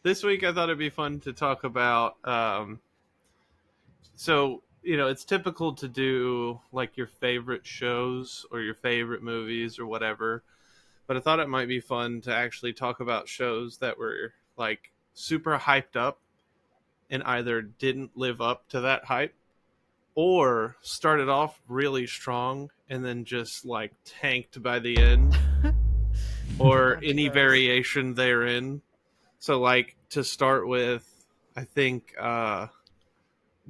This week I thought it'd be fun to talk about, it's typical to do like your favorite shows or your favorite movies or whatever, but I thought it might be fun to actually talk about shows that were like super hyped up and either didn't live up to that hype or started off really strong and then just like tanked by the end or any variation therein. So like to start with, I think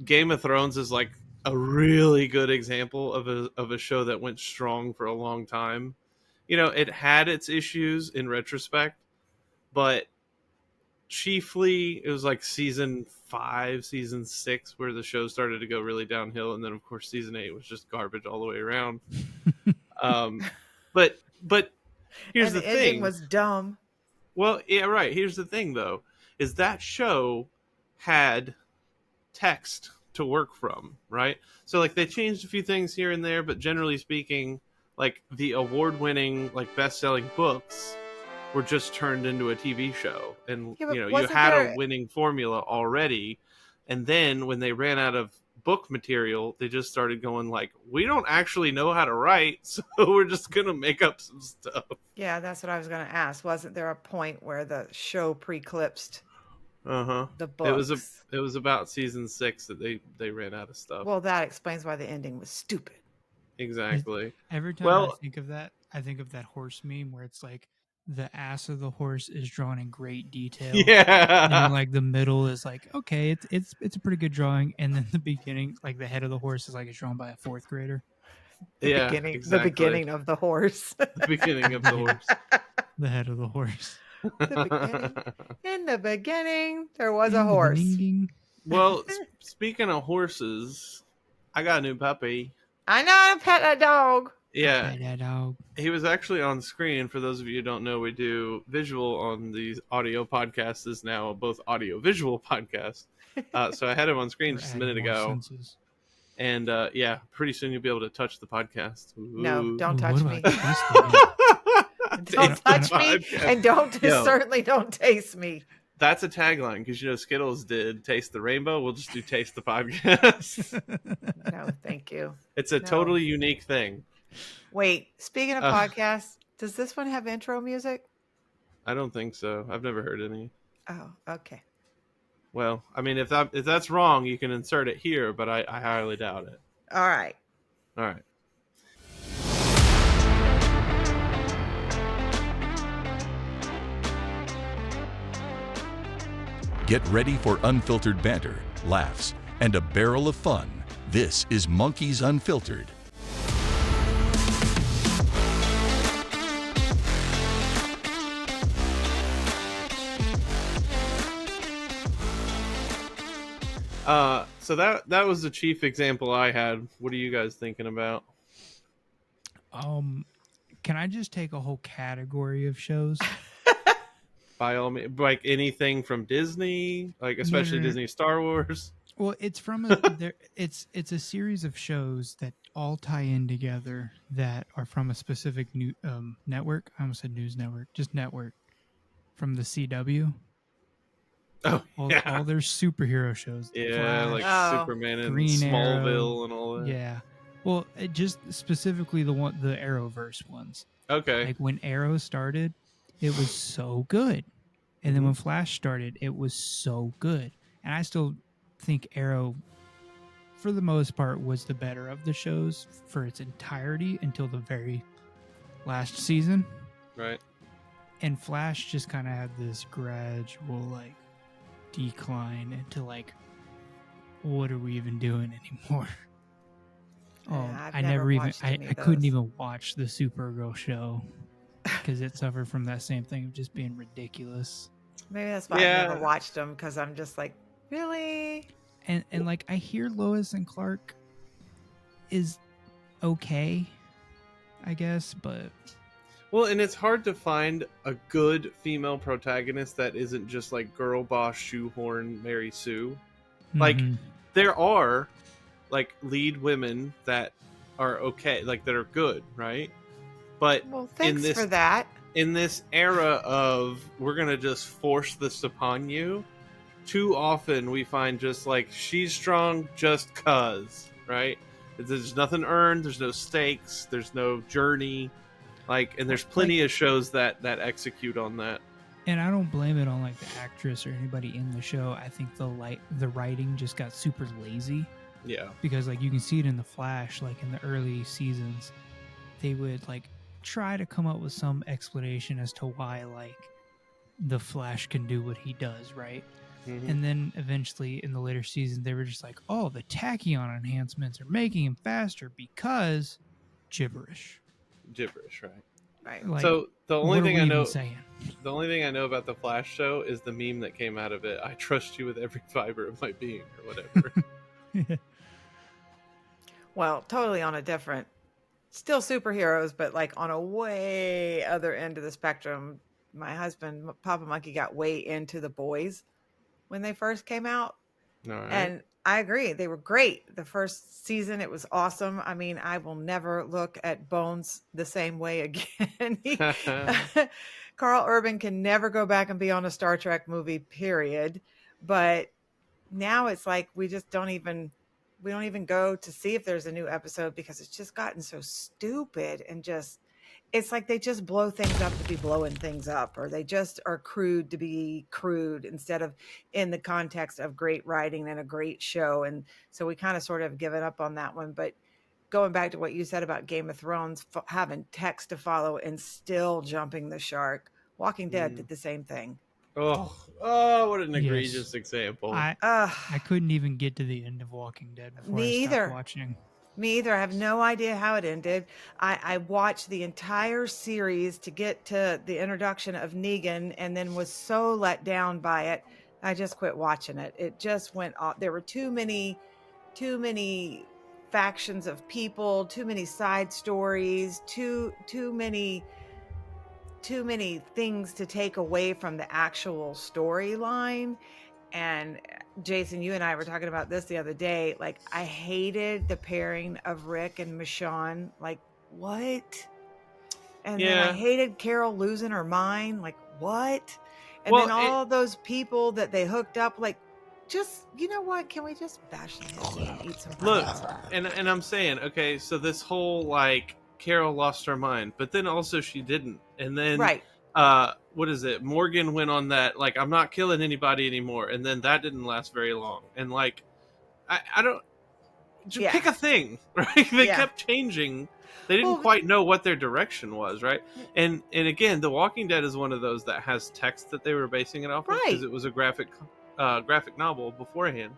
Game of Thrones is like a really good example of a show that went strong for a long time. You know, it had its issues in retrospect, but chiefly it was like season 5, season 6 where the show started to go really downhill, and then of course season 8 was just garbage all the way around. But here's and the the ending thing. was dumb. Well, yeah, right. Here's the thing, though, is that show had text to work from, right? So, like, they changed a few things here and there, but generally speaking, like, the award-winning, like, best-selling books were just turned into a TV show. And, Yeah, but you had a winning formula already. And then when they ran out of book material, they just started going like, we don't actually know how to write, so we're just gonna make up some stuff. Yeah, that's what I was going to ask. Wasn't there a point where the show preclipsed the books? It was about season 6 that they ran out of stuff. Well, that explains why the ending was stupid. Exactly. Every time I think of that, I think of that horse meme where it's like the ass of the horse is drawn in great detail. Yeah. And then, like, the middle is like, okay, it's a pretty good drawing, and then the beginning, like the head of the horse is like it's drawn by a 4th grader. Exactly. The beginning of the horse. The beginning of the horse. The head of the horse. In the beginning, there was a horse. Well, speaking of horses, I got a new puppy. I know how to pet a dog. Yeah. Pet that dog. He was actually on screen. For those of you who don't know, we do visual on these audio podcasts. Is now both audio-visual podcast. So I had him on screen just a minute ago. Senses. And pretty soon you'll be able to touch the podcast. Ooh. No, don't touch me. Don't touch me, and certainly don't taste me. That's a tagline, because Skittles did Taste the Rainbow. We'll just do Taste the Podcast. No, thank you. It's a totally unique thing. Wait, speaking of podcasts, does this one have intro music? I don't think so. I've never heard any. Oh, okay. Well, I mean, if that's wrong, you can insert it here, but I highly doubt it. All right. Get ready for unfiltered banter, laughs, and a barrel of fun. This is Monkeys Unfiltered. So that was the chief example I had. What are you guys thinking about? Can I just take a whole category of shows? By all means, like anything from Disney, like especially Disney Star Wars. Well, it's from it's a series of shows that all tie in together that are from a specific network. I almost said news network, just network from the CW. Oh, all their superhero shows. Yeah, Flash, like Superman and Green Smallville Arrow, and all that. Yeah. Well, it just specifically the Arrowverse ones. Okay. Like when Arrow started, it was so good. And then when Flash started, it was so good. And I still think Arrow, for the most part, was the better of the shows for its entirety until the very last season. Right. And Flash just kind of had this gradual, like, decline into, like, what are we even doing anymore? I couldn't even watch the Supergirl show because it suffered from that same thing of just being ridiculous. Maybe that's why I never watched them, because I'm just like, really? And like, I hear Lois and Clark is okay, I guess, but well, and it's hard to find a good female protagonist that isn't just like girl boss shoehorn Mary Sue. Like there are like lead women that are okay, like that are good, right? But well, thanks for that. in this era of we're gonna just force this upon you, too often we find just like she's strong just cuz, right? There's nothing earned, there's no stakes, there's no journey, like, and there's plenty of shows that execute on that. And I don't blame it on like the actress or anybody in the show. I think the writing just got super lazy. Yeah. Because like you can see it in The Flash, like in the early seasons, they would like try to come up with some explanation as to why like the Flash can do what he does, right? Mm-hmm. And then eventually in the later seasons, they were just like, oh, the tachyon enhancements are making him faster because gibberish. Gibberish, right? Right. Like, so the only thing I know, saying? The only thing I know about the Flash show is the meme that came out of it. I trust you with every fiber of my being, or whatever. Well, totally on a different, still superheroes, but like on a way other end of the spectrum. My husband, Papa Monkey, got way into The Boys when they first came out. All right. And I agree. They were great. The first season, it was awesome. I mean, I will never look at Bones the same way again. Carl Urban can never go back and be on a Star Trek movie, period. But now it's like we don't even go to see if there's a new episode because it's just gotten so stupid and just, it's like they just blow things up to be blowing things up, or they just are crude to be crude instead of in the context of great writing and a great show. And so we kind of sort of given up on that one. But going back to what you said about Game of Thrones, having text to follow and still jumping the shark, Walking Dead did the same thing. Oh, what an egregious example. I couldn't even get to the end of Walking Dead before I stopped watching. Me either. I have no idea how it ended. I watched the entire series to get to the introduction of Negan and then was so let down by it. I just quit watching it. It just went off. There were too many factions of people, too many side stories, too many things to take away from the actual storyline. And Jason, you and I were talking about this the other day. Like, I hated the pairing of Rick and Michonne. Like, what? And then I hated Carol losing her mind. Like, what? And then all those people that they hooked up, like, just, you know what? Can we just bash them and eat some Look, and I'm saying, okay, so this whole, like, Carol lost her mind, but then also she didn't. And then... Right. What is it? Morgan went on that, like, I'm not killing anybody anymore, and then that didn't last very long. And like, I don't just pick a thing, right? They kept changing. They didn't quite know what their direction was, right? And again, The Walking Dead is one of those that has text that they were basing it off of because it was a graphic novel beforehand,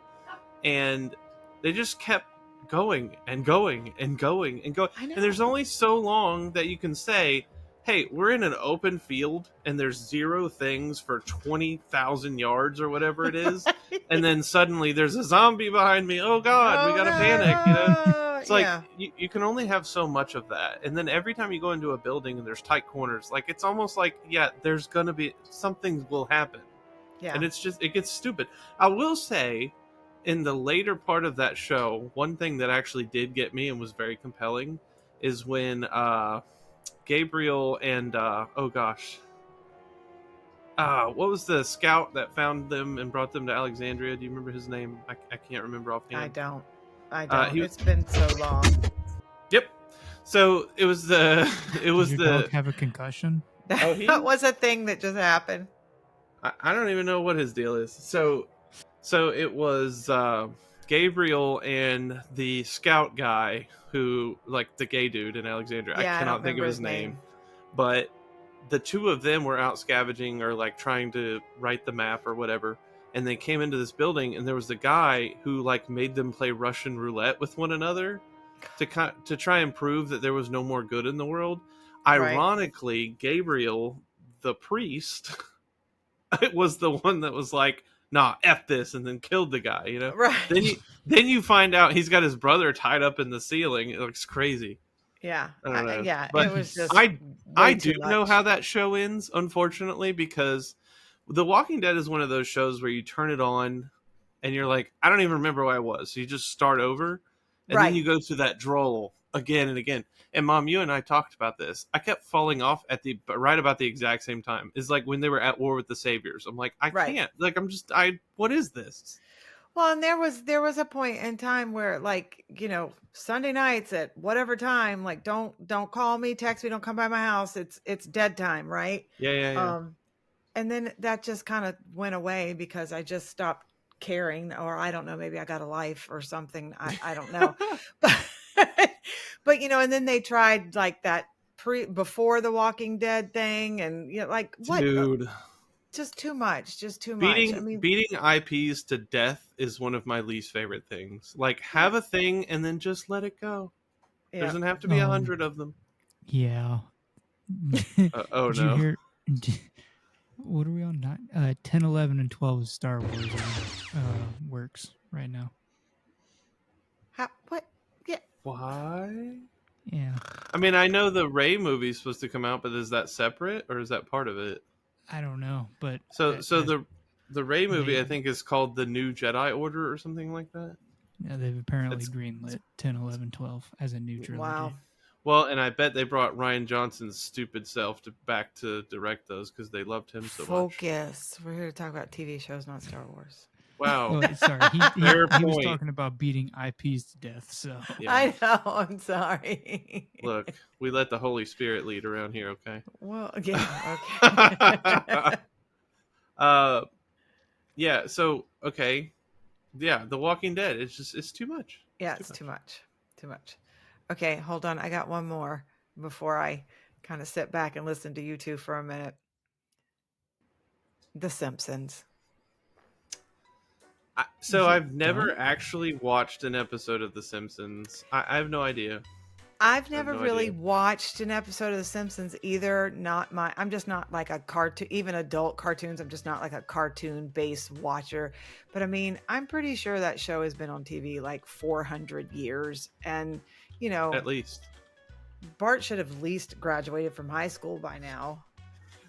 and they just kept going and going and going and going. And there's only so long that you can say, hey, we're in an open field and there's zero things for 20,000 yards or whatever it is. And then suddenly there's a zombie behind me. Oh God, we got to panic. You know, it's like you can only have so much of that. And then every time you go into a building and there's tight corners, like, it's almost like, there's going to be something will happen. Yeah. And it's just, it gets stupid. I will say, in the later part of that show, one thing that actually did get me and was very compelling is when, Gabriel and what was the scout that found them and brought them to Alexandria? Do you remember his name? I can't remember offhand. I don't. It's been so long. Yep. So it was the Did your dog have a concussion? That was a thing that just happened. I don't even know what his deal is. So it was Gabriel and the scout guy who, like, the gay dude in Alexandria. I cannot think of his name. But the two of them were out scavenging or, like, trying to write the map or whatever. And they came into this building and there was the guy who, like, made them play Russian roulette with one another to try and prove that there was no more good in the world. Right. Ironically, Gabriel, the priest, it was the one that was like, nah, F this, and then killed the guy, you know? Right. Then you find out he's got his brother tied up in the ceiling. It looks crazy. Yeah. I don't know. But it was just I do know how that show ends, unfortunately, because The Walking Dead is one of those shows where you turn it on and you're like, I don't even remember where I was. So you just start over and then you go through that droll again and again. And Mom, you and I talked about this. I kept falling off at right about the exact same time. It's like when they were at war with the Saviors. I'm like, I can't. Like, what is this? Well, and there was a point in time where, like, Sunday nights at whatever time, like, don't call me, text me, don't come by my house. It's dead time, right? Yeah. And then that just kind of went away because I just stopped caring, or I don't know, maybe I got a life or something. I don't know. But and then they tried like that before the Walking Dead thing, and like, what? Dude, just too much. I mean, beating IPs to death is one of my least favorite things. Like, have a thing and then just let it go. Yeah. There doesn't have to be 100 of them. Yeah. Oh Did no. you hear? What are we on? 10, 11, and 12 is Star Wars works right now. What? Yeah. Why? Yeah. I mean, I know the Rey movie is supposed to come out, but is that separate or is that part of it? I don't know, but the Rey movie I think is called The New Jedi Order or something like that. Yeah, they've apparently greenlit 10, 11, 12 as a new trilogy. Wow. Well, and I bet they brought Rian Johnson's stupid self back to direct those because they loved him so much. Focus. We're here to talk about TV shows, not Star Wars. Wow. Well, sorry, he was talking about beating IPs to death. So yeah. I know. I'm sorry. Look, we let the Holy Spirit lead around here, okay? Well, yeah, okay. Yeah. So okay. Yeah, The Walking Dead. It's too much. Yeah, it's too much. Too much. Okay, hold on. I got one more before I kind of sit back and listen to you two for a minute. The Simpsons. I've never actually watched an episode of The Simpsons. I have no idea. I've never really watched an episode of The Simpsons either. I'm just not like a cartoon, even adult cartoons. I'm just not like a cartoon based watcher. But I mean, I'm pretty sure that show has been on TV like 400 years. And, at least Bart should have at least graduated from high school by now.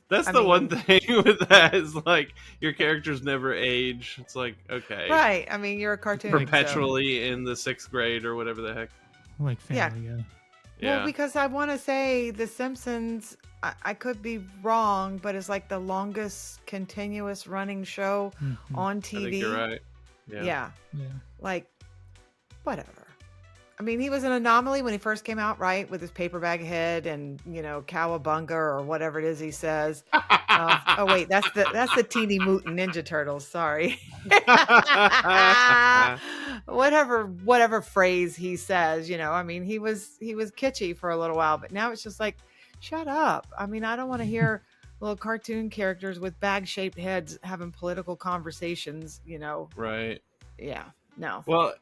That's the one thing with that is like your characters never age. It's like, okay. Right. I mean, you're a cartoon. Perpetually in the 6th grade or whatever the heck. Like Family Guy. Yeah. Well, because I want to say The Simpsons, I could be wrong, but it's like the longest continuous running show on TV. I think you're right. Yeah. Like, whatever. I mean, he was an anomaly when he first came out, right? With his paper bag head and, cowabunga or whatever it is he says. Oh, wait, that's the Teeny Mutant Ninja Turtles. Sorry. whatever phrase he says, I mean, he was kitschy for a little while, but now it's just like, shut up. I mean, I don't want to hear little cartoon characters with bag-shaped heads having political conversations, Right. Yeah. No. Well,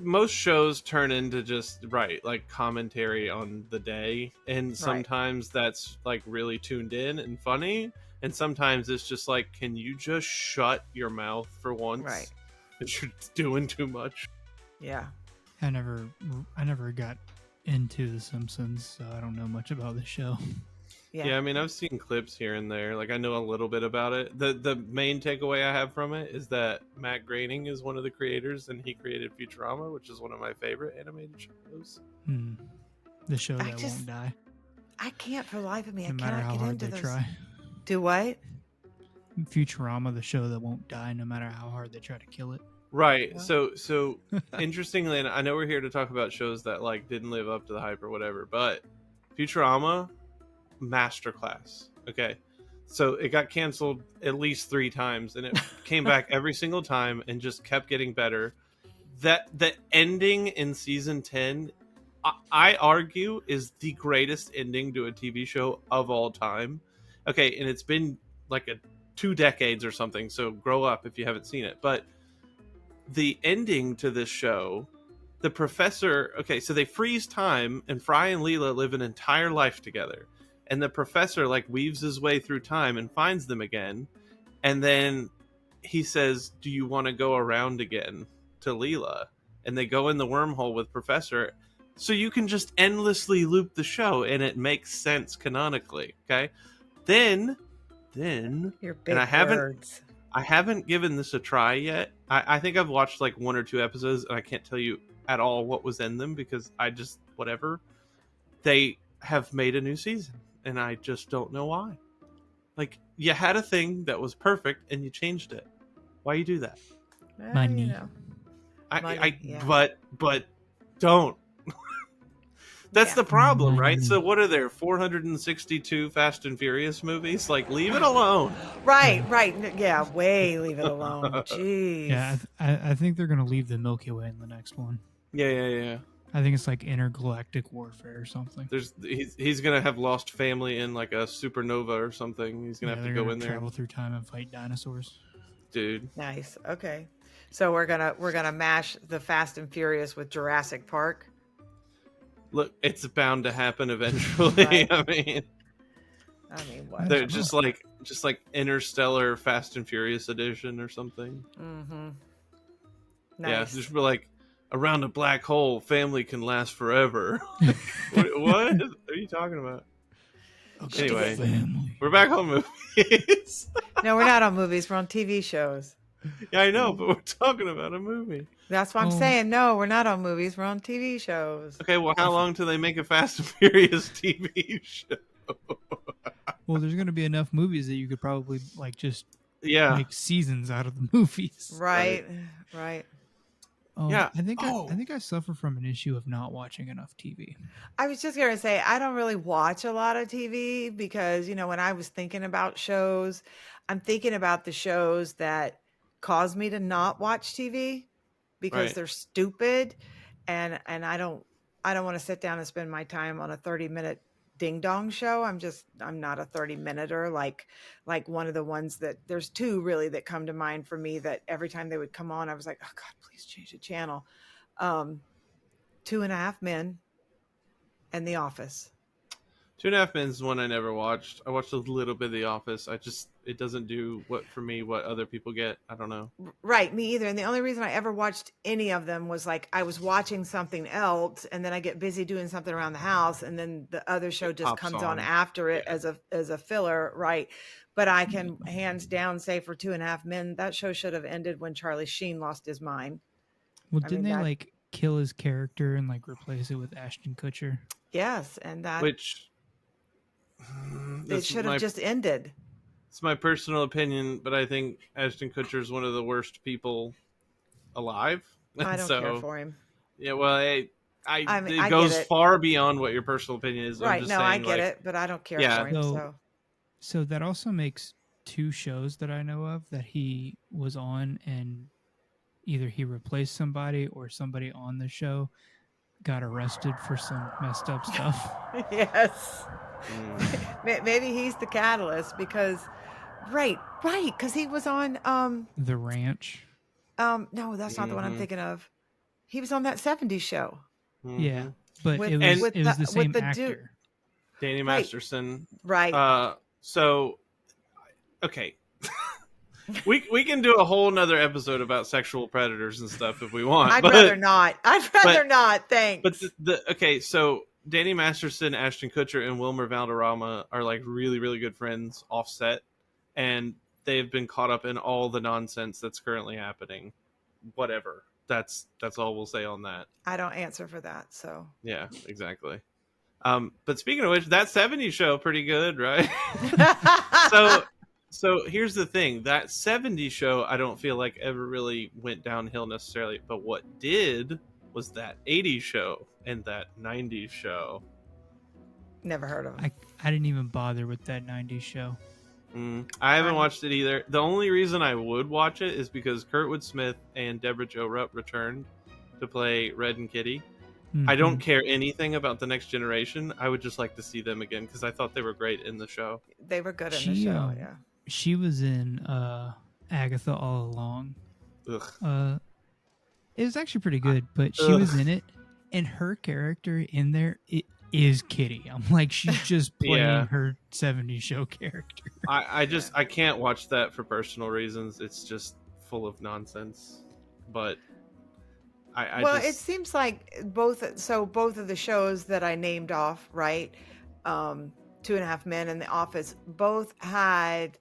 most shows turn into just like commentary on the day, and sometimes that's like really tuned in and funny, and sometimes it's just like, can you just shut your mouth for once? Right. Because you're doing too much. Yeah. I never got into The Simpsons, so I don't know much about the show. Yeah, I mean, I've seen clips here and there. Like, I know a little bit about it. The main takeaway I have from it is that Matt Groening is one of the creators, and he created Futurama, which is one of my favorite animated shows. The show that won't die. I can't for the life of me. No matter how hard they try. Do what? Futurama, the show that won't die, no matter how hard they try to kill it. Right. So interestingly, and I know we're here to talk about shows that like didn't live up to the hype or whatever, but Futurama, masterclass. Okay, so it got canceled at least 3 times, and it came back every single time and just kept getting better. That the ending in season 10, I argue, is the greatest ending to a TV show of all time. Okay, and it's been like 2 decades or something, so grow up if you haven't seen it. But the ending to this show, the professor, okay, so they freeze time, and Fry and Leela live an entire life together. And the professor like weaves his way through time and finds them again. And then he says, do you want to go around again to Leela? And they go in the wormhole with Professor. So you can just endlessly loop the show and it makes sense canonically. Okay. Then You're big and words. I haven't given this a try yet. I think I've watched like 1 or 2 episodes and I can't tell you at all what was in them because I just, whatever. they have made a new season, and I just don't know why. Like, you had a thing that was perfect, and you changed it. Why you do that? Money. You know, money, yeah. But don't. That's Yeah. the problem, right? Money. So what are there, 462 Fast and Furious movies? Like, leave it alone. Right. Yeah, way leave it alone. Jeez. Yeah, I think they're gonna leave the Milky Way in the next one. Yeah. I think it's like intergalactic warfare or something. He's gonna have lost family in like a supernova or something. He's gonna have to go in there. Travel through time and fight dinosaurs. Dude. Nice. Okay. So we're gonna mash the Fast and Furious with Jurassic Park. Look, it's bound to happen eventually. Right. I mean, what? they're just like Interstellar Fast and Furious edition or something. Mm-hmm. Yeah, Nice. just be like, around a black hole, family can last forever. What are you talking about? Okay, Anyway, family. we're back on movies. No, we're not on movies. We're on TV shows. Yeah, I know, but we're talking about a movie. That's what I'm saying. No, we're not on movies. We're on TV shows. Okay, well, how long till they make a Fast and Furious TV show? Well, there's going to be enough movies that you could probably like just Yeah. make seasons out of the movies. Right. Yeah. I think I suffer from an issue of not watching enough TV. I was just gonna say I don't really watch a lot of TV because when I was thinking about shows, I'm thinking about the shows that cause me to not watch TV because Right. they're stupid, and I don't want to sit down and spend my time on a 30-minute ding dong show. I'm not a 30-minuter like one of the ones that there's two really that come to mind for me that every time they would come on I was like, oh God, please change the channel. 2.5 Men and The Office. 2.5 Men is one I never watched. I watched a little bit of The Office. It doesn't do what other people get. I don't know. Right, me either. And the only reason I ever watched any of them was like I was watching something else, and then I get busy doing something around the house, and then the other show just pops comes on on. after it as a filler, right? But I can hands down say for 2.5 Men, that show should have ended when Charlie Sheen lost his mind. Well, didn't they like kill his character and like replace it with Ashton Kutcher? Yes, and that Which it should have just ended. It's my personal opinion, but I think Ashton Kutcher is one of the worst people alive. I don't care for him. Yeah, well, I it goes far beyond what your personal opinion is. Right? I'm just No, saying, I get it, but I don't care for him. So that also makes two shows that I know of that he was on, and either he replaced somebody or somebody on the show got arrested for some messed up stuff. Yes. Maybe he's the catalyst because right, because he was on The Ranch. No, that's not the one I'm thinking of. He was on that 70s show. Yeah, but it was the same actor. Danny Masterson. Right. So okay. we can do a whole nother episode about sexual predators and stuff if we want. I'd rather not. Thanks. But okay, so Danny Masterson, Ashton Kutcher, and Wilmer Valderrama are like really, really good friends offset, and they've been caught up in all the nonsense that's currently happening. Whatever. That's all we'll say on that. I don't answer for that, so. Yeah, exactly. But speaking of which, that 70s show pretty good, right? So here's the thing. That 70s show I don't feel like ever really went downhill necessarily, but what did was that 80s show and that 90s show. Never heard of him. I didn't even bother with that 90s show. I haven't watched it either. The only reason I would watch it is because Kurtwood Smith and Deborah Jo Rupp returned to play Red and Kitty. Mm-hmm. I don't care anything about The Next Generation. I would just like to see them again because I thought they were great in the show. They were good in the show, yeah. She was in Agatha All Along. Ugh. It was actually pretty good, but she was in it, and her character in there is Kitty. I'm like, she's just playing her 70s show character. I can't watch that for personal reasons. It's just full of nonsense. But it seems like both of the shows that I named off, right? 2.5 Men and The Office both had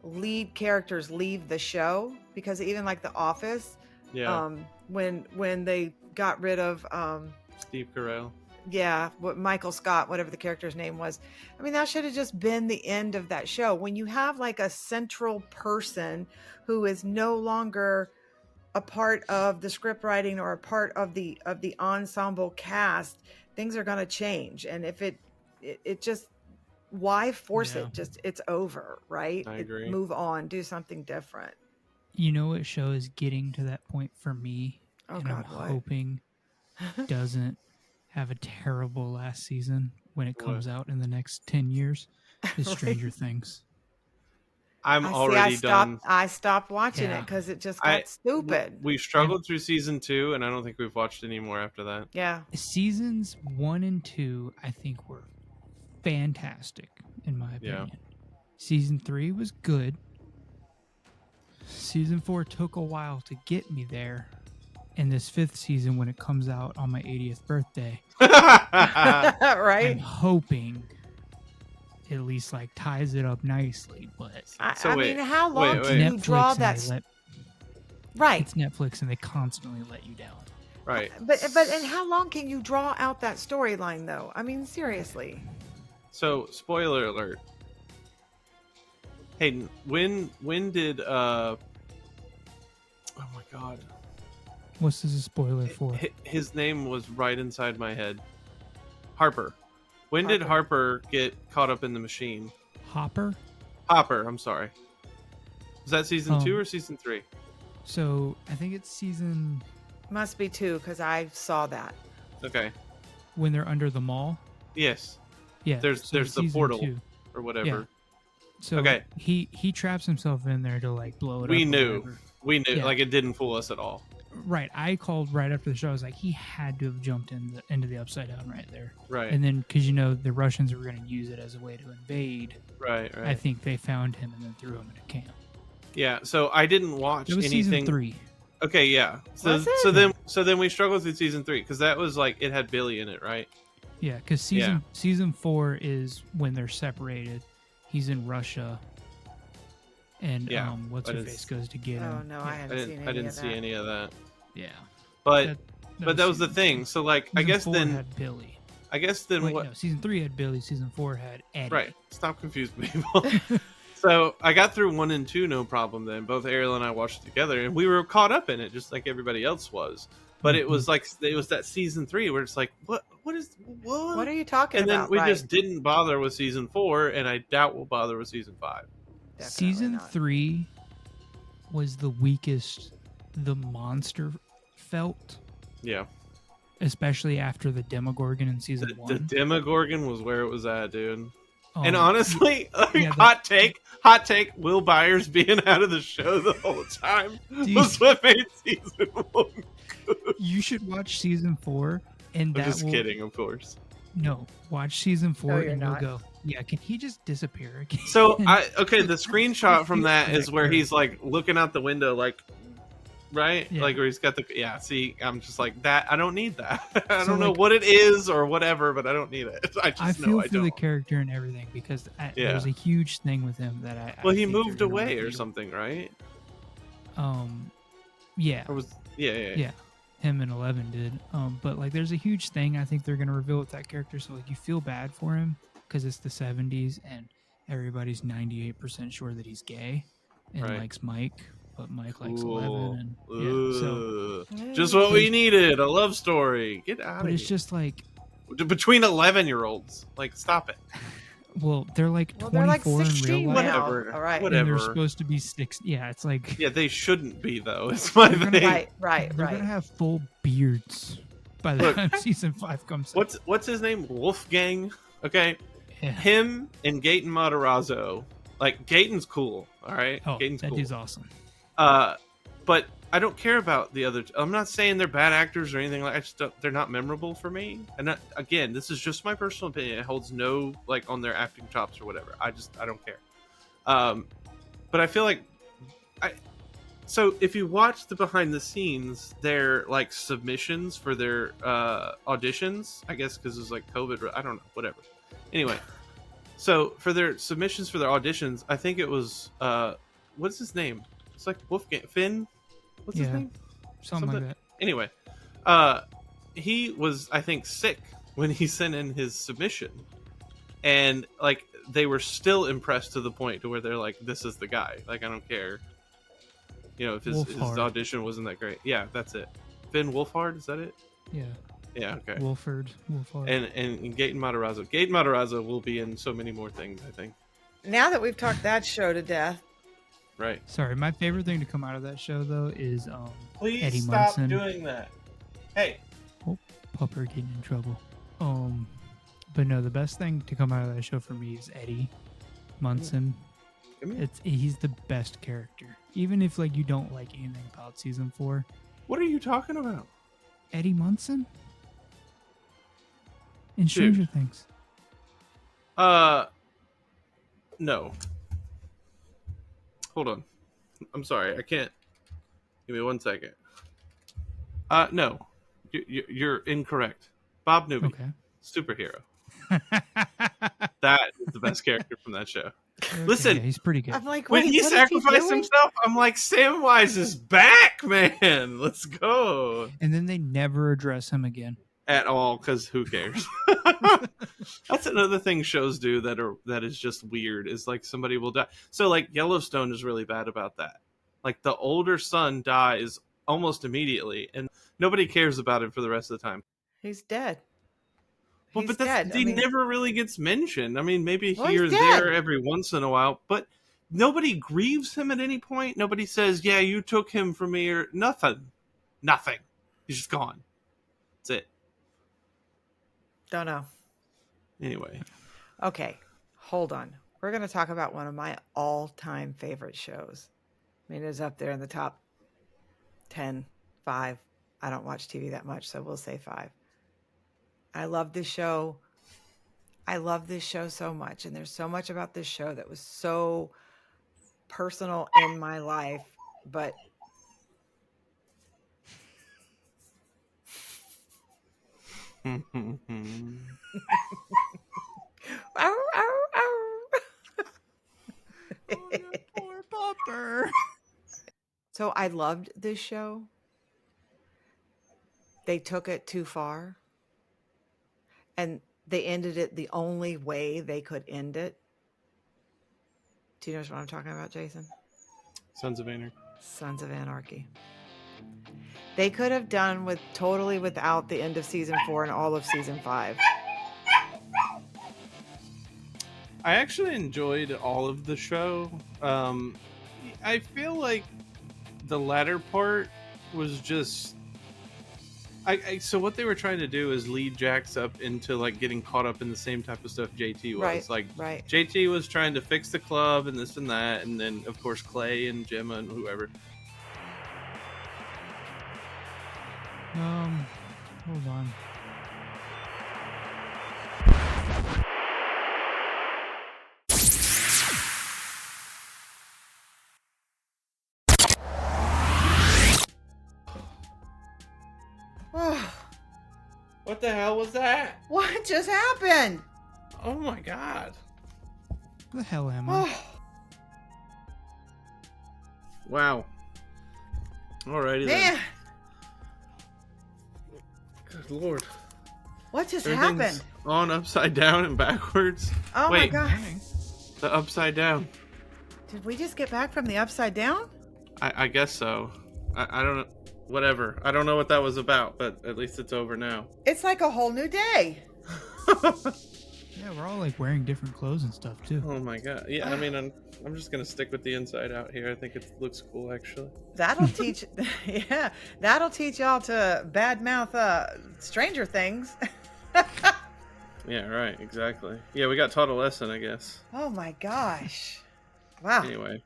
lead characters leave the show, because even like The Office, when they got rid of Steve Carell. what Michael Scott, whatever the character's name was. I mean, that should have just been the end of that show. When you have like a central person who is no longer a part of the script writing or a part of the ensemble cast, things are going to change. And if it just, why force it? Just, it's over, right? I agree. Move on, do something different. You know what show is getting to that point for me? Oh, and God, I'm what? hoping doesn't have a terrible last season when it comes out in the next 10 years is Stranger Things. I'm already done. I stopped watching it because it just got stupid. We struggled through season 2, and I don't think we've watched any more after that. Yeah. Seasons 1 and 2, I think, were fantastic, in my opinion. Yeah. Season 3 was good. Season 4 took a while to get me there. And this 5th season, when it comes out on my 80th birthday, Right? I'm hoping at least like ties it up nicely. But I mean, how long can you draw that? Right. It's Netflix, and they constantly let you down. Right. But and how long can you draw out that storyline, though? I mean, seriously. So, spoiler alert. Hayden, when did oh my God. What's this a spoiler for? His name was right inside my head. Harper. When did Harper get caught up in the machine? Hopper, I'm sorry. Was that season 2 or season 3? So I think it's season. Must be 2 because I saw that. Okay. When they're under the mall. Yes. Yeah. There's the portal 2. or whatever. Yeah. So he traps himself in there to like blow it up. We knew, like it didn't fool us at all. Right. I called right after the show. I was like, he had to have jumped into the Upside Down right there. Right. And then, because the Russians were going to use it as a way to invade. Right. I think they found him and then threw him in a camp. Yeah. So I didn't watch it was anything. Season 3. Okay. Yeah. So then we struggled through season 3 because that was like it had Billy in it, right? Yeah. Because season 4 is when they're separated. He's in Russia. And what's her face goes to get him. Oh no, I didn't see any of that. Yeah, but that was the thing. So like, I guess then had Billy. I guess then Wait, what? No, season 3 had Billy. Season 4 had Eddie. Right. Stop confusing people. So I got through 1 and 2 no problem. Then both Ariel and I watched it together, and we were caught up in it just like everybody else was. But it was like that season 3 where it's like what are you talking about? And then we just didn't bother with season 4, and I doubt we'll bother with season 5. Definitely season not. 3 was the weakest the monster felt. Yeah. Especially after the Demogorgon in season 1. The Demogorgon was where it was at, dude. And honestly, hot take, Will Byers being out of the show the whole time was what made season 1 good. You should watch season 4, and I'm just kidding, of course. No, watch season 4 and not. you'll go, yeah, can he just disappear again? So, the screenshot from that is where he's like looking out the window, like, right? Yeah. Like where he's got see, I'm just like, that, I don't need that. I don't know what it is or whatever, but I don't need it. I feel for the character and everything because there's a huge thing with him that he moved away or something, right? Yeah. Or was, yeah. Him and 11 did. But like there's a huge thing I think they're going to reveal with that character. So like you feel bad for him because it's the 70s and everybody's 98% sure that he's gay and likes Mike. But Mike likes 11. And, just what we needed. A love story. Get out of here. But it's just like... Between 11-year-olds. Like, stop it. Well, they're like 24 they're like 16 in real life. Whatever. All right. Whatever. And they're supposed to be 6. Yeah, it's like... Yeah, they shouldn't be, though. It's my thing. Right. They're going to have full beards by the time season 5 comes out. What's his name? Wolfgang? Okay. Yeah. Him and Gaten Matarazzo. Like, Gaten's cool. All right? Oh, Gaten's that cool. dude's awesome. But I don't care about the other. I'm not saying they're bad actors or anything like. They're not memorable for me. And again, this is just my personal opinion. It holds no like on their acting chops or whatever. I don't care. But I feel like so if you watch the behind the scenes, they're like submissions for their auditions. I guess because it's like COVID. I don't know. Whatever. Anyway, so for their submissions for their auditions, I think it was what's his name? It's like Wolfgang Finn. What's his name? Something like that. Anyway, he was, I think, sick when he sent in his submission, and like they were still impressed to the point to where they're like, "This is the guy." Like, I don't care, if his audition wasn't that great. Yeah, that's it. Finn Wolfhard, is that it? Yeah. Yeah. Okay. Wolfhard. And Gaten Matarazzo. Gaten Matarazzo will be in so many more things, I think. Now that we've talked that show to death. Right. Sorry, my favorite thing to come out of that show though is Please Eddie stop Munson. doing that. Hey. Oh, Pupper getting in trouble. But no, the best thing to come out of that show for me is Eddie Munson. He's the best character. Even if like you don't like anything about season 4. What are you talking about? Eddie Munson? In Stranger Things. No. Hold on. I'm sorry. I can't. Give me 1 second. No. You're incorrect. Bob Newby. Okay. Superhero. That is the best character from that show. Okay, Listen, yeah, he's pretty good. I'm like, when wait, he what sacrificed is he doing? himself, I'm like, Samwise is back, man. Let's go. And then they never address him again. At all, because who cares? That's another thing shows do that is just weird, is like somebody will die. So like Yellowstone is really bad about that. Like the older son dies almost immediately and nobody cares about it for the rest of the time. He's dead. Well, He's but dead. he never really gets mentioned. I mean, maybe Well, here or he's dead. there every once in a while, but nobody grieves him at any point. Nobody says, yeah, you took him from me, or nothing. Nothing. He's just gone. That's it. Don't know. Anyway. Okay, hold on. We're going to talk about one of my all-time favorite shows. I mean, it's up there in the top 10, 5. I don't watch TV that much, so we'll say 5. I love this show. I love this show so much, and there's so much about this show that was so personal in my life, but Ow, ow, ow. Poor Pupper. So I loved this show. They took it too far. And they ended it the only way they could end it. Do you know what I'm talking about, Jason? Sons of Anarchy. Sons of Anarchy. They could have done totally without the end of season 4 and all of season 5. I actually enjoyed all of the show. I feel like the latter part was just... so what they were trying to do is lead Jax up into like getting caught up in the same type of stuff JT was. Right. JT was trying to fix the club and this and that, and then of course Clay and Gemma and whoever. Hold on. What the hell was that? What just happened? Oh my god. Where the hell am I? Wow. Alrighty Man, then. Good lord. what just Everything's happened? on upside down and backwards. Oh Wait, my god. the upside down. Did we just get back from the upside down? I guess so. I don't know. Whatever. I don't know what that was about, but at least it's over now. It's like a whole new day. Yeah, we're all like wearing different clothes and stuff too. Oh my god. Yeah, I mean, I'm just gonna stick with the inside out here. I think it looks cool, actually. That'll teach, yeah, that'll teach y'all to badmouth Stranger Things. Yeah, right. Exactly. Yeah, we got taught a lesson, I guess. Oh my gosh. Wow. Anyway,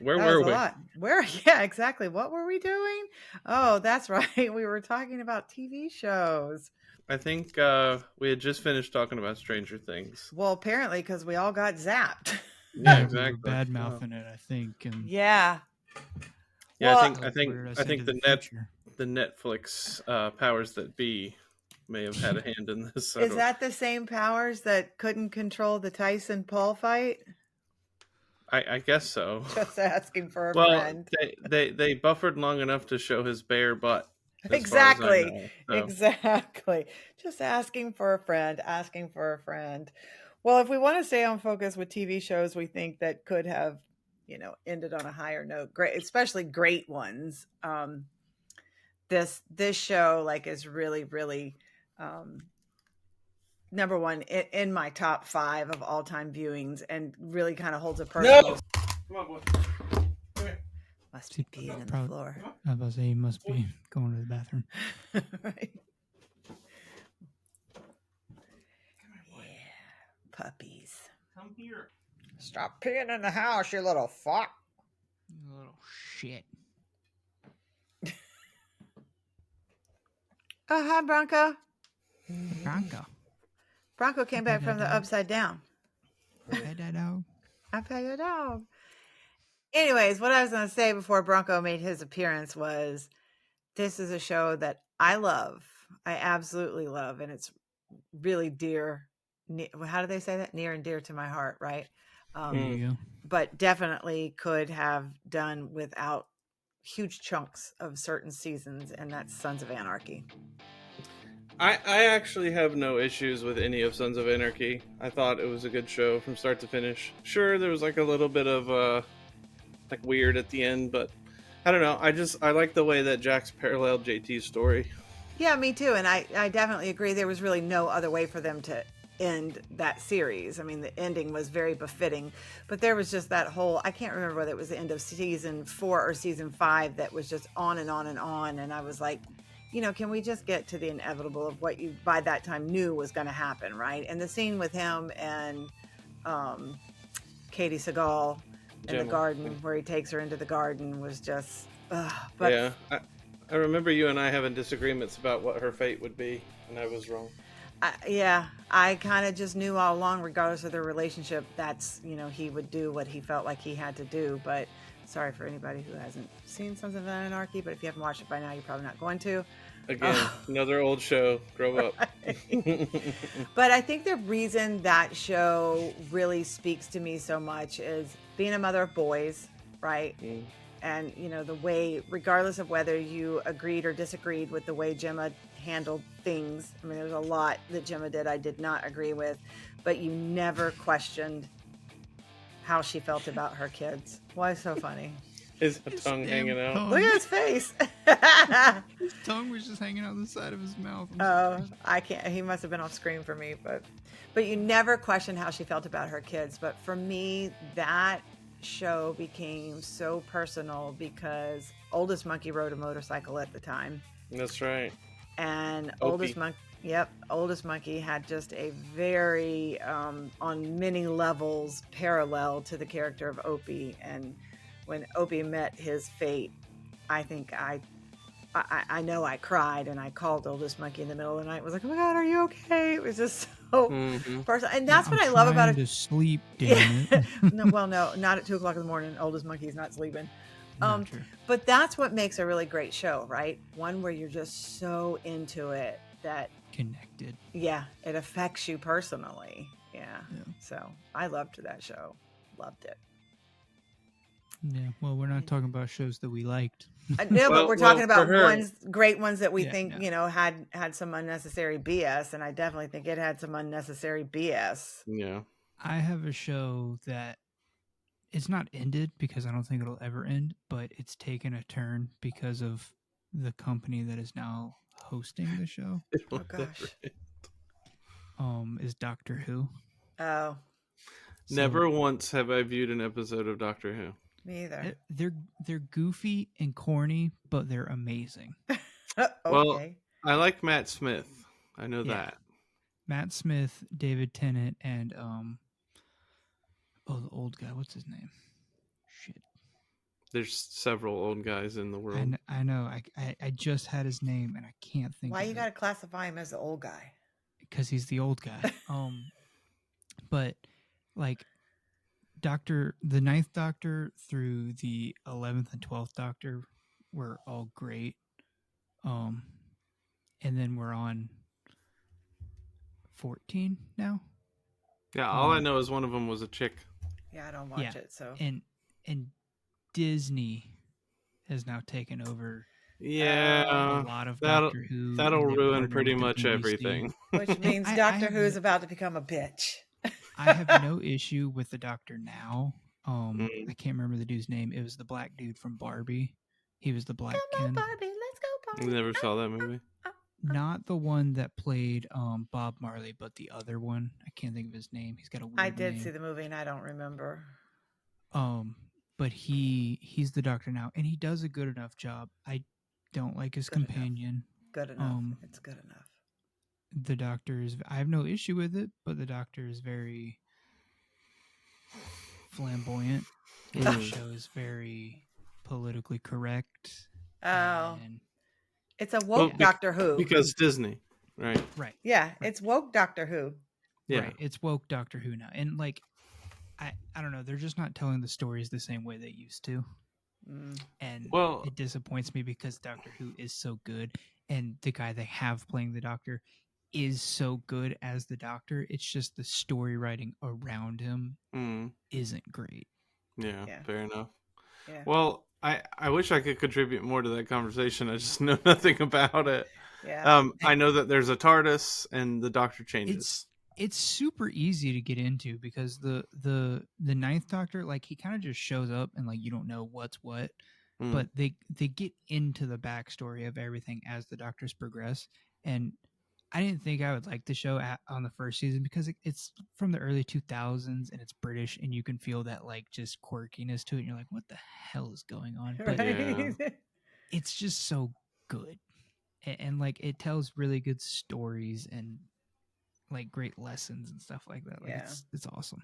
where That were was a we? lot. Yeah, exactly. What were we doing? Oh, that's right. We were talking about TV shows. I think we had just finished talking about Stranger Things. Well, apparently, because we all got zapped. Yeah, We were exactly. bad mouthing it, I think. And Yeah. Yeah, Well- I think the Netflix powers that be may have had a hand in this. Is that the same powers that couldn't control the Tyson Paul fight? I guess so. Just asking for a Well, friend. they buffered long enough to show his bare butt. as far as I Exactly. know. So. Exactly. Just asking for a friend, asking for a friend. Well, if we want to stay on focus with TV shows we think that could have, ended on a higher note, great, especially great ones. This show like is really, really number one in my top 5 of all time viewings, and really kind of holds a personal. No! Come on, boy. Come here. Must be peeing in the floor. I was about to say he must be going to the bathroom. Right. Yeah, puppies. Come here. Stop peeing in the house, you little fuck. You little shit. Oh, hi, Bronco. Bronco. Bronco came back from the upside down. Pet that dog. I pet your dog. Anyways, what I was going to say before Bronco made his appearance was, this is a show that I love. I absolutely love. And it's really dear. How do they say that? Near and dear to my heart, right? There you go. But definitely could have done without huge chunks of certain seasons, and that's Sons of Anarchy. I actually have no issues with any of Sons of Anarchy. I thought it was a good show from start to finish. Sure, there was like a little bit of like weird at the end, but I don't know. I like the way that Jax paralleled JT's story. Yeah, me too. And I definitely agree. There was really no other way for them to end that series. I mean, the ending was very befitting, but there was just that whole, I can't remember whether it was the end of season 4 or season 5 that was just on and on and on. And I was like, can we just get to the inevitable of what you by that time knew was going to happen, right? And the scene with him and Katie Seagal in the garden, where he takes her into the garden, was just but yeah, I remember you and I having disagreements about what her fate would be, and I was wrong. I kind of just knew all along, regardless of their relationship, that's, he would do what he felt like he had to do. But sorry for anybody who hasn't seen Sons of Anarchy, but if you haven't watched it by now, you're probably not going to. Again, another old show. Grow up. But I think the reason that show really speaks to me so much is being a mother of boys, right? And, the way, regardless of whether you agreed or disagreed with the way Gemma handled things. I mean, there's a lot that Gemma did I did not agree with, but you never questioned how she felt about her kids. Why so funny? His tongue hanging out. Look at his face. His tongue was just hanging out the side of his mouth. I can't. He must have been off screen for me, but you never questioned how she felt about her kids. But for me, that show became so personal because Oldest Monkey rode a motorcycle at the time. That's right. And Opie. Oldest Monkey had just a very on many levels parallel to the character of Opie. And when Opie met his fate, I think I know I cried, and I called Oldest Monkey in the middle of the night. I was like, oh my God, are you okay? It was just so personal. And that's what I love about it. To sleep, damn it. No, not at 2:00 in the morning. Oldest Monkey's not sleeping. True. But that's what makes a really great show, right? One where you're just so into it that Connected. Yeah, it affects you personally. Yeah. So I loved that show. Loved it. Yeah. Well, we're not talking about shows that we liked. No, but we're talking about great ones that we think, yeah. had some unnecessary BS, and I definitely think it had some unnecessary BS. Yeah. I have a show that it's not ended because I don't think it'll ever end, but it's taken a turn because of the company that is now hosting the show. Oh gosh. Is Doctor Who. Oh. Never once have I viewed an episode of Doctor Who. Me either. They're goofy and corny, but they're amazing. Okay. Well, I like Matt Smith. I know that. Matt Smith, David Tennant, and the old guy. What's his name? Shit. There's several old guys in the world. I know. I just had his name and I can't think. Why of you it. gotta classify him as the old guy? Because he's the old guy. But like the 9th Doctor through the 11th and 12th Doctor were all great. And then we're on 14 now. Yeah, all I know is one of them was a chick. Yeah, I don't watch it, so. And Disney has now taken over Yeah, A lot of that'll Doctor Who, that'll and they ruin partner pretty with the much BBC. everything. which And means I Doctor have Who is about to become a bitch. I have no issue with the Doctor now. Mm, I can't remember the dude's name. It was the black dude from Barbie. He was the Black Come on, Ken. Barbie, let's go, I Barbie. never saw that movie. Not the one that played Bob Marley, but the other one. I can't think of his name. He's got a I weird did see name. the movie and I don't remember. Um, but he's the Doctor now, and he does a good enough job. I don't like his Good enough. companion. Good enough. It's good enough. The Doctor is. I have no issue with it, but the Doctor is very flamboyant, and the show is very politically correct. Oh, And it's a Well, woke Doctor Who. because Disney, right? right, Yeah, right. it's woke Doctor Who. Yeah. Right. It's woke Doctor Who now. And like I don't know, they're just not telling the stories the same way they used to. And Well, it disappoints me because Doctor Who is so good, and the guy they have playing the Doctor is so good as the Doctor. It's just the story writing around him isn't great. yeah, fair enough. Yeah. Well, I wish I could contribute more to that conversation. I just know nothing about it. Yeah. I know that there's a TARDIS and the Doctor changes. It's super easy to get into because the ninth Doctor, like, he kind of just shows up and like you don't know what's what, but they get into the backstory of everything as the Doctors progress. And I didn't think I would like the show on the first season because it's from the early 2000s and it's British, and you can feel that like just quirkiness to it. And you're like, what the hell is going on? But Right. it's just so good, and like it tells really good stories and like great lessons and stuff like that. Like Yeah. it's awesome.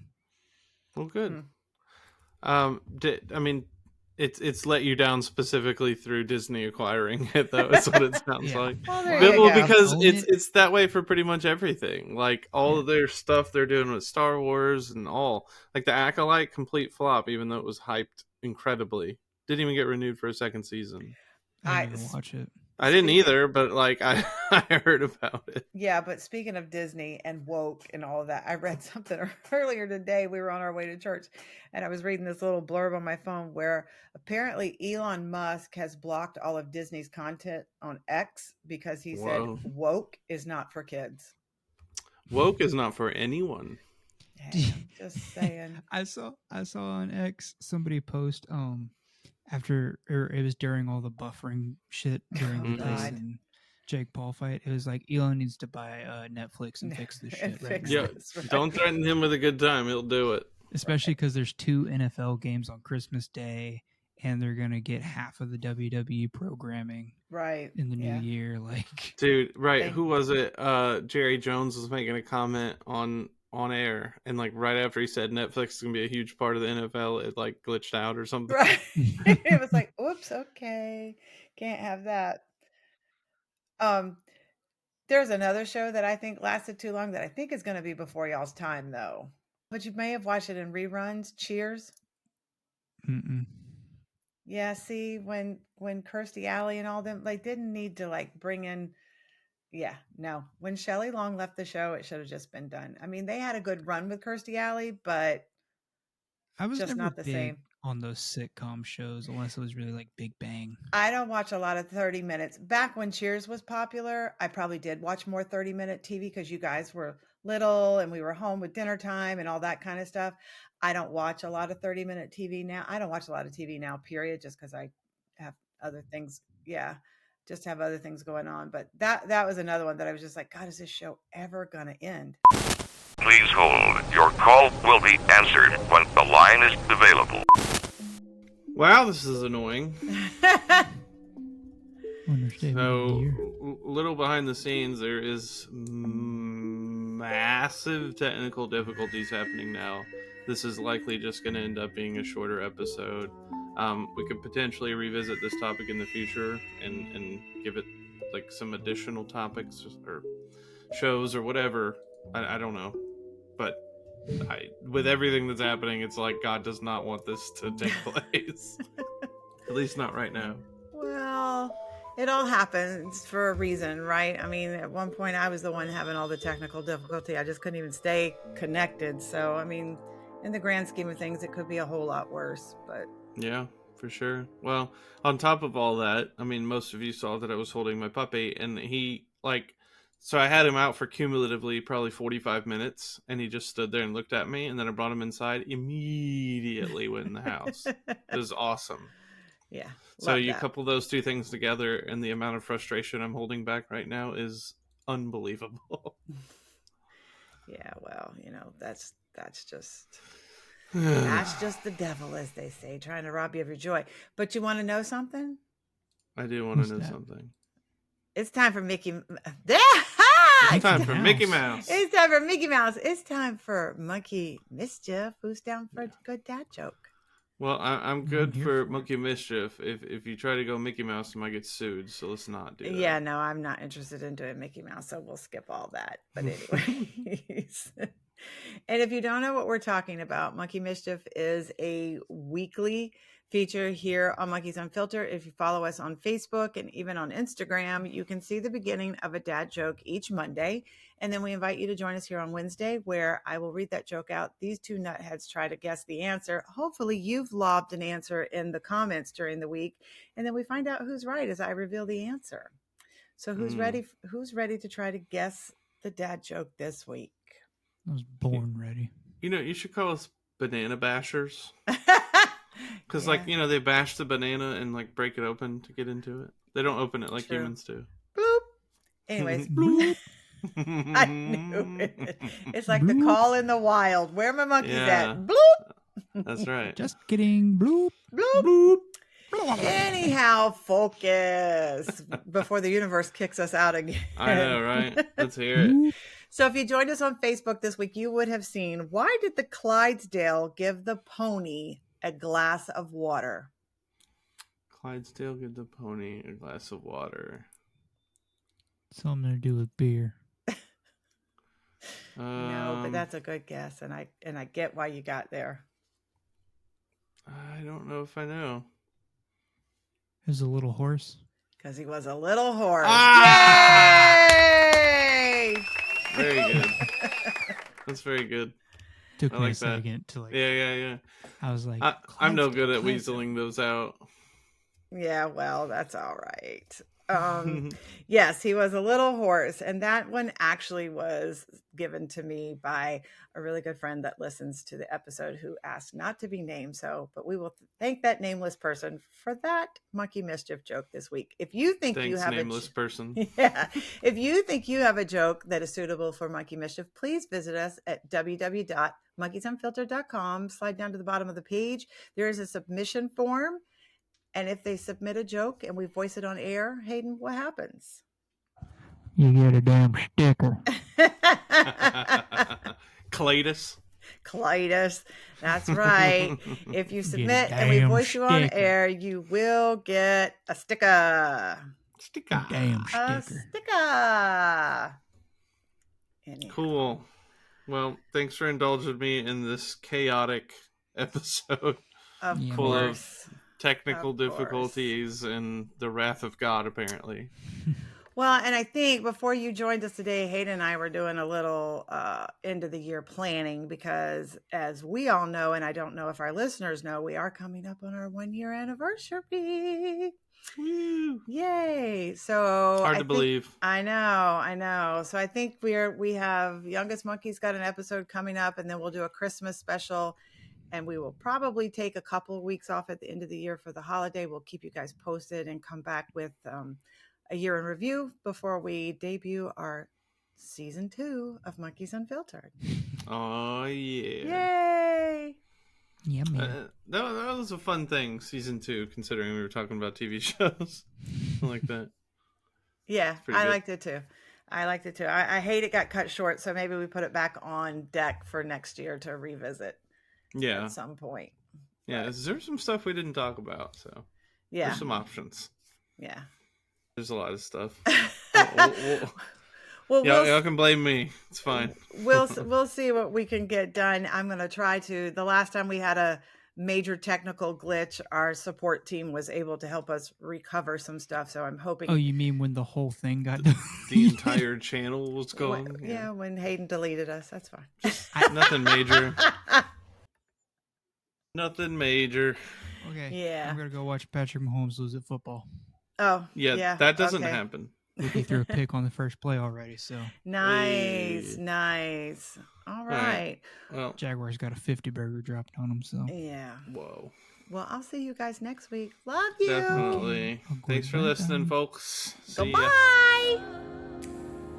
Well, good. I mean, it's let you down specifically through Disney acquiring it, though. Is what it sounds Yeah. like. Well, there you Well, go. because Own it. it's that way for pretty much everything. Like all of their stuff they're doing with Star Wars and all. Like the Acolyte, complete flop, even though it was hyped incredibly. Didn't even get renewed for a second season. I didn't even watch it. I didn't either, but like I heard about it. Yeah, but speaking of Disney and woke and all of that, I read something earlier today. We were on our way to church and I was reading this little blurb on my phone where apparently Elon Musk has blocked all of Disney's content on X because he said woke is not for kids. Woke is not for anyone. Hey, I'm just saying. I saw on X somebody post after, or it was during all the buffering shit during the Tyson Jake Paul fight. It was like Elon needs to buy Netflix and fix this shit right now. Yeah, don't threaten him with a good time. He'll do it. Especially because there's 2 NFL games on Christmas Day, and they're gonna get half of the WWE programming in the new year. Like, dude, right? Who was it? Jerry Jones was making a comment on air, and like right after he said Netflix is gonna be a huge part of the NFL, it like glitched out or something. Right. It was like, oops, okay, can't have that. There's another show that I think lasted too long that I think is going to be before y'all's time, though. But you may have watched it in reruns. Cheers. Yeah, see, when Kirstie Alley and all them, like, didn't need to like bring in. Yeah, no. When Shelley Long left the show, it should have just been done. I mean, they had a good run with Kirstie Alley, but I was just never not the big same on those sitcom shows unless it was really like Big Bang. I don't watch a lot of 30 minutes. Back when Cheers was popular, I probably did watch more 30-minute TV because you guys were little and we were home with dinner time and all that kind of stuff. I don't watch a lot of 30-minute TV now. I don't watch a lot of TV now, period, just because I have other things. Yeah, just have other things going on. But that was another one that I was just like, God, is this show ever going to end? Please hold. Your call will be answered when the line is available. Wow, this is annoying. So, little behind the scenes, there is massive technical difficulties happening now. This is likely just going to end up being a shorter episode. We could potentially revisit this topic in the future and give it like some additional topics or shows or whatever. I don't know. But with everything that's happening, it's like God does not want this to take place. At least not right now. Well, it all happens for a reason, right? I mean, at one point I was the one having all the technical difficulty. I just couldn't even stay connected. So, I mean, in the grand scheme of things, it could be a whole lot worse. But yeah, For sure. Well, on top of all that, I mean, most of you saw that I was holding my puppy, and he, like, so I had him out for cumulatively probably 45 minutes, and he just stood there and looked at me, and then I brought him inside, immediately went in the house. It was awesome. Yeah. So Love you that. couple those two things together, and the amount of frustration I'm holding back right now is unbelievable. Yeah, well, that's just the devil, as they say, trying to rob you of your joy. But you want to know something? I do want to What's know that? something. It's time for Mickey. It's time for Mickey Mouse. It's time for Mickey Mouse. It's time for Monkey Mischief. Who's down for a good dad joke? Well, I'm good here for for it. Monkey Mischief. If you try to go Mickey Mouse, you might get sued. So let's not do that. Yeah, no, I'm not interested in doing Mickey Mouse, so we'll skip all that. But anyways. And if you don't know what we're talking about, Monkey Mischief is a weekly feature here on Monkeys Unfiltered. If you follow us on Facebook and even on Instagram, you can see the beginning of a dad joke each Monday. And then we invite you to join us here on Wednesday, where I will read that joke out. These two nutheads try to guess the answer. Hopefully you've lobbed an answer in the comments during the week. And then we find out who's right as I reveal the answer. So who's ready to try to guess the dad joke this week? I was born ready. You should call us banana bashers. Because, they bash the banana and, break it open to get into it. They don't open it like humans do. Bloop. Anyways. Bloop. I knew it. It's like the call in the wild. Where are my monkeys at? Bloop. That's right. Just kidding. Bloop. Bloop. Bloop. Anyhow, focus before the universe kicks us out again. I know, right? Let's hear it. So if you joined us on Facebook this week, you would have seen, why did the Clydesdale give the pony a glass of water? Clydesdale give the pony a glass of water. Something to do with beer. No, but that's a good guess, and I get why you got there. I don't know if I know. It was a little horse. Because he was a little horse. Ah! Yay! Very good. That's very good. Took I me like a second to Yeah. I was like, I'm no good at Clydesdale. weaseling those out. Yeah, well, that's all right. Yes, he was a little horse, and that one actually was given to me by a really good friend that listens to the episode, who asked not to be named. But we will thank that nameless person for that Monkey Mischief joke this week. If you think you have nameless person. Yeah, if you think you have a joke that is suitable for Monkey Mischief, please visit us at www.monkeysunfiltered.com. Slide down to the bottom of the page. There is a submission form. And if they submit a joke and we voice it on air, Hayden, what happens? You get a damn sticker. Cletus. That's right. If you submit and we voice you on air, you will get a sticker. Damn A sticker. sticker. Anyhow. Cool. Well, thanks for indulging me in this chaotic episode Of full course. of technical Of course. difficulties and the wrath of God, apparently. Well, and I think before you joined us today, Hayden and I were doing a little end of the year planning, because as we all know, and I don't know if our listeners know, we are coming up on our 1-year anniversary. Woo. Yay. So Hard to believe. I know. So I think we have Youngest Monkeys got an episode coming up, and then we'll do a Christmas special. And we will probably take a couple of weeks off at the end of the year for the holiday. We'll keep you guys posted and come back with a year in review before we debut our season 2 of Monkeys Unfiltered. Oh, yeah. Yay! Yeah, man. That was a fun thing, season 2, considering we were talking about TV shows. I like that. Yeah, Pretty I good. liked it too. I hate it got cut short, so maybe we put it back on deck for next year to revisit. Yeah. At some point. Yeah, there's some stuff we didn't talk about, so Yeah. there's some options. Yeah. There's a lot of stuff. Well, y'all can blame me. It's fine. We'll see what we can get done. I'm going to try to. The last time we had a major technical glitch, our support team was able to help us recover some stuff. So I'm hoping. Oh, you mean when the whole thing got The entire channel was gone? Yeah, when Hayden deleted us. That's fine. Nothing major. Nothing major. Okay. Yeah. I'm gonna go watch Patrick Mahomes lose at football. Oh, Yeah, that doesn't okay. happen. He threw a pick on the first play already, so Nice, Hey. nice. All right. right. Well, Jaguars got a 50 burger dropped on him. So Yeah. whoa. Well, I'll see you guys next week. Love you. Definitely. Okay, I'll go Thanks to for bed listening, then. folks. See ya. Goodbye.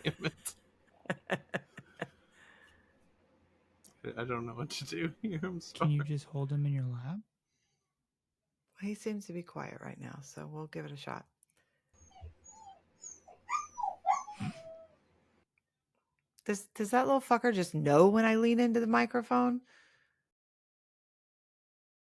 Damn it. I don't know what to do here. I'm sorry. Can you just hold him in your lap? He seems to be quiet right now, so we'll give it a shot. Does that little fucker just know when I lean into the microphone?